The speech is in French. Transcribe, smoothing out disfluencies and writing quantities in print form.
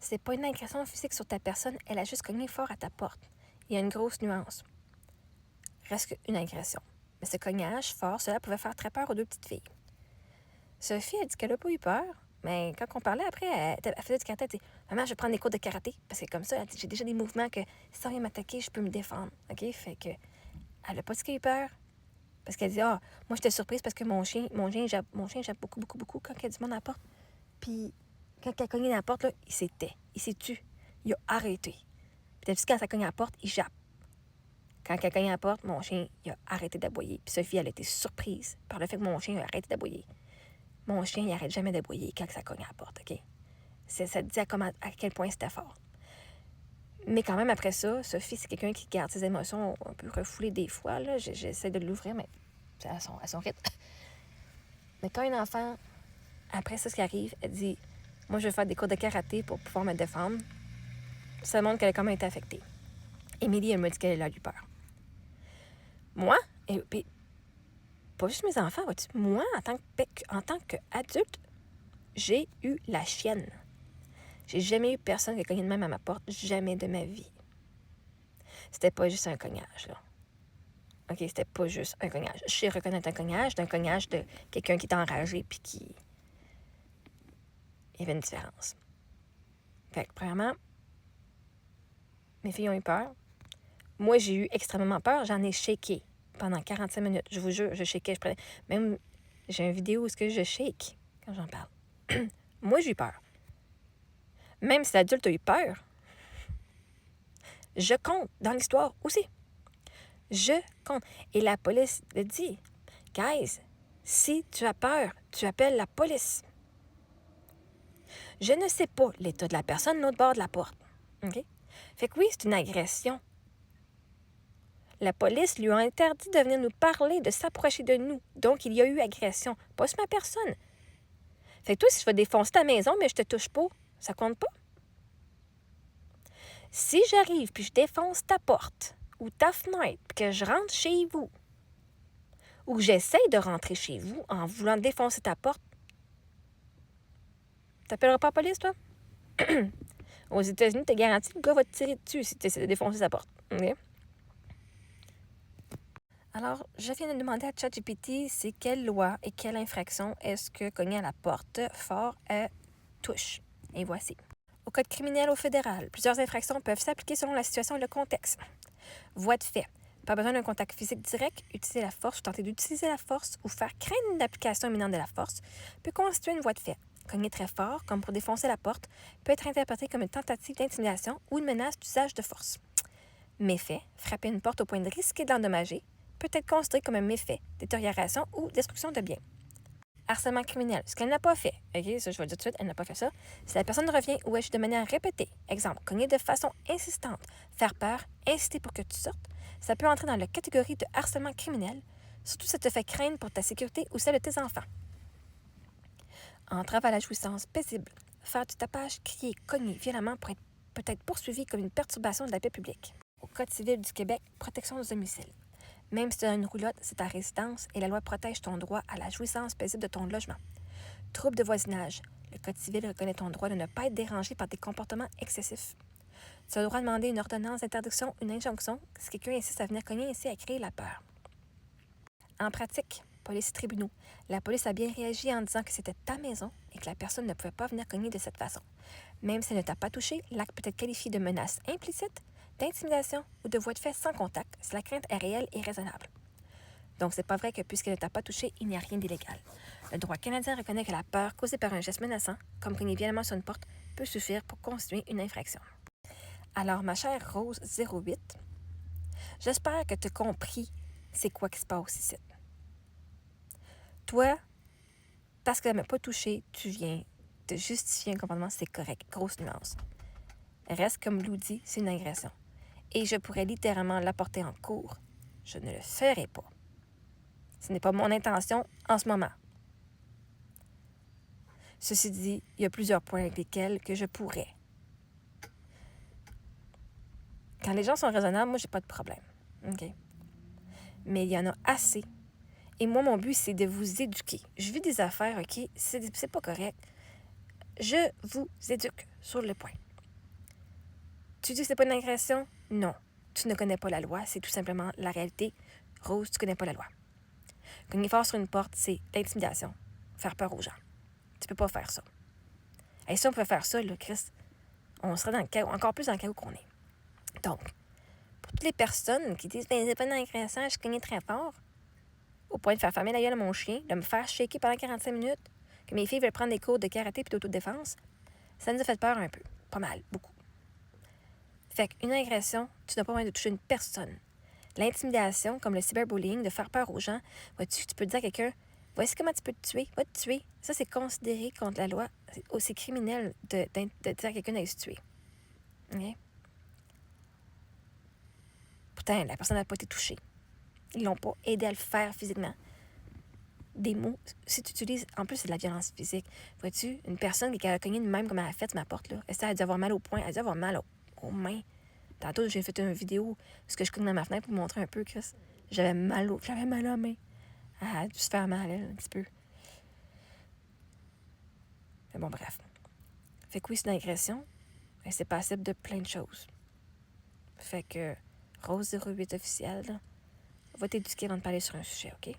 C'est pas une agression physique sur ta personne, elle a juste cogné fort à ta porte. Il y a une grosse nuance. Reste qu'une agression. Mais ce cognage fort, cela pouvait faire très peur aux deux petites filles. Sophie a dit qu'elle n'a pas eu peur, mais quand on parlait après, elle faisait du karaté. Elle dit Maman, je vais prendre des cours de karaté. Parce que comme ça, elle dit, j'ai déjà des mouvements que si on vient m'attaquer, je peux me défendre. OK? Fait que elle n'a pas dit qu'elle a eu peur. Parce qu'elle dit moi, j'étais surprise parce que mon chien jappe beaucoup quand il y a du monde à la porte. Puis quand elle a cogné à la porte, là, il s'est tu. Il a arrêté. Puis t'as vu, quand ça cogne à la porte, il jappe. Quand elle a cogné à la porte, mon chien, il a arrêté d'aboyer. Puis Sophie, elle a été surprise par le fait que mon chien a arrêté d'aboyer. Mon chien, il arrête jamais d'aboyer quand ça cogne à la porte, OK? Ça te dit à quel point c'était fort. Mais quand même, après ça, Sophie, c'est quelqu'un qui garde ses émotions un peu refoulées des fois. Là. J'essaie de l'ouvrir, mais c'est à son rythme. Mais quand un enfant, après ça, ce qui arrive, elle dit moi, je vais faire des cours de karaté pour pouvoir me défendre. Ça montre qu'elle a quand même été affectée. Émilie, elle m'a dit qu'elle a eu peur. Moi, et puis, pas juste mes enfants, vois-tu, moi, en tant qu'adulte, j'ai eu la chienne. J'ai jamais eu personne qui a cogné de même à ma porte, jamais de ma vie. C'était pas juste un cognage, là. OK, c'était pas juste un cognage. Je sais reconnaître un cognage d'un cognage de quelqu'un qui est enragé puis qui... Il y avait une différence. Fait que, premièrement, mes filles ont eu peur. Moi, j'ai eu extrêmement peur. J'en ai shaké pendant 45 minutes. Je vous jure, je shakais. Même, j'ai une vidéo où je shake quand j'en parle. Moi, j'ai eu peur. Même si l'adulte a eu peur, je compte dans l'histoire aussi. Je compte. Et la police le dit. Guys, si tu as peur, tu appelles la police. Je ne sais pas l'état de la personne de l'autre bord de la porte. OK? Fait que oui, c'est une agression. La police lui a interdit de venir nous parler, de s'approcher de nous. Donc, il y a eu agression. Pas sur ma personne. Fait que toi, si je vais défoncer ta maison, mais je te touche pas, ça compte pas? Si j'arrive puis je défonce ta porte ou ta fenêtre puis que je rentre chez vous ou que j'essaye de rentrer chez vous en voulant défoncer ta porte, t'appelleras pas la police, toi? Aux États-Unis, t'es garanti que le gars va te tirer dessus si tu essaies de défoncer sa porte. Okay? Alors, je viens de demander à ChatGPT c'est quelle loi et quelle infraction est-ce que cogner à la porte fort touche. Et voici. Au code criminel au fédéral, plusieurs infractions peuvent s'appliquer selon la situation et le contexte. Voie de fait. Pas besoin d'un contact physique direct, utiliser la force ou tenter d'utiliser la force ou faire craindre une application imminente de la force peut constituer une voie de fait. Cogner très fort, comme pour défoncer la porte, peut être interprété comme une tentative d'intimidation ou une menace d'usage de force. Méfait, frapper une porte au point de risquer de l'endommager, peut être considéré comme un méfait, détérioration ou destruction de biens. Harcèlement criminel, ce qu'elle n'a pas fait, ok, ça je vais le dire tout de suite, elle n'a pas fait ça. Si la personne revient ou agit de manière répétée, exemple, cogner de façon insistante, faire peur, inciter pour que tu sortes, ça peut entrer dans la catégorie de harcèlement criminel, surtout si ça te fait craindre pour ta sécurité ou celle de tes enfants. Entrave à la jouissance paisible, faire du tapage, crier, cogner violemment pour être peut-être poursuivi comme une perturbation de la paix publique. Au Code civil du Québec, protection du domicile. Même si tu as une roulotte, c'est ta résidence et la loi protège ton droit à la jouissance paisible de ton logement. Trouble de voisinage. Le Code civil reconnaît ton droit de ne pas être dérangé par des comportements excessifs. Tu as le droit de demander une ordonnance d'interdiction, une injonction, si quelqu'un insiste à venir cogner ici à créer la peur. En pratique, police et tribunaux, la police a bien réagi en disant que c'était ta maison et que la personne ne pouvait pas venir cogner de cette façon. Même si elle ne t'a pas touché, l'acte peut être qualifié de menace implicite, d'intimidation ou de voie de fait sans contact si la crainte est réelle et raisonnable. Donc, c'est pas vrai que puisqu'elle ne t'a pas touché, il n'y a rien d'illégal. Le droit canadien reconnaît que la peur causée par un geste menaçant, comme cogner violemment sur une porte, peut suffire pour constituer une infraction. Alors, ma chère Rose 08, j'espère que tu as compris c'est quoi qui se passe ici. Toi, parce qu'elle ne m'a pas touché, tu viens te justifier un comportement, c'est correct. Grosse nuance. Reste comme Lou dit, c'est une agression. Et je pourrais littéralement l'apporter en cours. Je ne le ferai pas. Ce n'est pas mon intention en ce moment. Ceci dit, il y a plusieurs points avec lesquels que je pourrais. Quand les gens sont raisonnables, moi, j'ai pas de problème. OK? Mais il y en a assez. Et moi, mon but, c'est de vous éduquer. Je vis des affaires, OK? C'est pas correct. Je vous éduque sur le point. Tu dis que c'est pas une agression? Non. Tu ne connais pas la loi, c'est tout simplement la réalité. Rose, tu connais pas la loi. Cogner fort sur une porte, c'est l'intimidation. Faire peur aux gens. Tu peux pas faire ça. Et si on pouvait faire ça, là, Chris, on serait dans le chaos, encore plus dans le chaos qu'on est. Donc, pour toutes les personnes qui disent ben, c'est pas une agression, je cognais très fort, au point de faire fermer la gueule à mon chien, de me faire shaker pendant 45 minutes, que mes filles veulent prendre des cours de karaté et d'autodéfense, ça nous a fait peur un peu. Pas mal, beaucoup. Fait qu'une agression, tu n'as pas besoin de toucher une personne. L'intimidation, comme le cyberbullying, de faire peur aux gens, vois-tu, tu peux dire à quelqu'un, voici comment tu peux te tuer, va te tuer. Ça, c'est considéré contre la loi. C'est aussi criminel de dire à quelqu'un d'aller se tuer. Okay? Pourtant, la personne n'a pas été touchée. Ils l'ont pas aidé à le faire physiquement. Des mots, si tu utilises, en plus, c'est de la violence physique. Vois-tu, une personne qui a cogné de même comme elle a fait ma porte, là, elle a dû avoir mal au poing, elle a dû avoir mal aux mains. Tantôt, j'ai fait une vidéo parce que je cogne dans ma fenêtre pour vous montrer un peu, Chris. J'avais mal à la main. Elle a dû se faire mal, elle, un petit peu. Mais bon, bref. Fait que oui, c'est une agression. Et c'est passible de plein de choses. Fait que Rose 08 officielle, là, va t'éduquer avant de parler sur un sujet, OK?